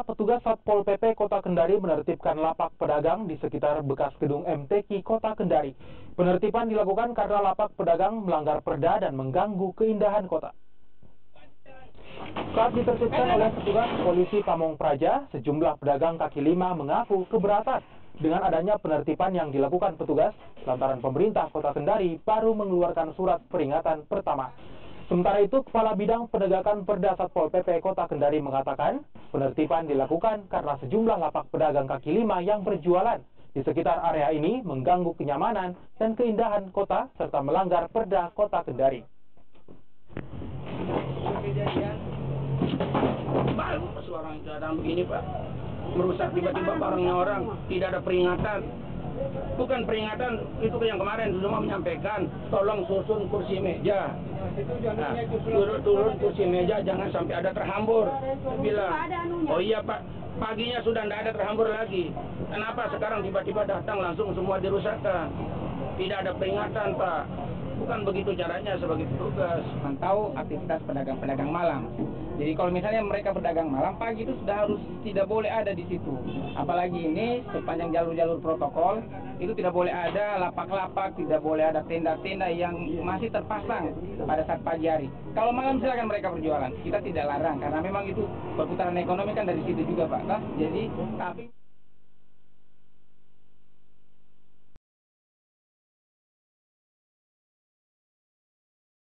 petugas Satpol PP Kota Kendari menertibkan lapak pedagang di sekitar bekas gedung MTQ Kota Kendari. Penertiban dilakukan karena lapak pedagang melanggar perda dan mengganggu keindahan kota. Saat ditertibkan oleh petugas polisi Pamong Praja, sejumlah pedagang kaki lima mengaku keberatan dengan adanya penertiban yang dilakukan petugas lantaran pemerintah Kota Kendari baru mengeluarkan surat peringatan pertama. Sementara itu, Kepala Bidang Penegakan Perda Satpol PP Kota Kendari mengatakan penertiban dilakukan karena sejumlah lapak pedagang kaki lima yang berjualan di sekitar area ini mengganggu kenyamanan dan keindahan kota serta melanggar Perda Kota Kendari. Kejadian baru seorang keadaan begini, Pak, merusak tiba-tiba barangnya orang, tidak ada peringatan. Bukan peringatan itu yang kemarin semua menyampaikan, tolong susun kursi meja. Nah, turun kursi meja, jangan sampai ada terhambur. Bilang, oh iya Pak, paginya sudah tidak ada terhambur lagi. Kenapa sekarang tiba-tiba datang langsung semua dirusakkan? Tidak ada peringatan, Pak. Bukan begitu caranya sebagai petugas. Mantau aktivitas pedagang-pedagang malam. Jadi kalau misalnya mereka berdagang malam, pagi itu sudah harus tidak boleh ada di situ. Apalagi ini sepanjang jalur-jalur protokol itu tidak boleh ada lapak-lapak, tidak boleh ada tenda-tenda yang masih terpasang pada saat pagi hari. Kalau malam silakan mereka berjualan, kita tidak larang karena memang itu perputaran ekonomi kan dari situ juga, Pak. Jadi tapi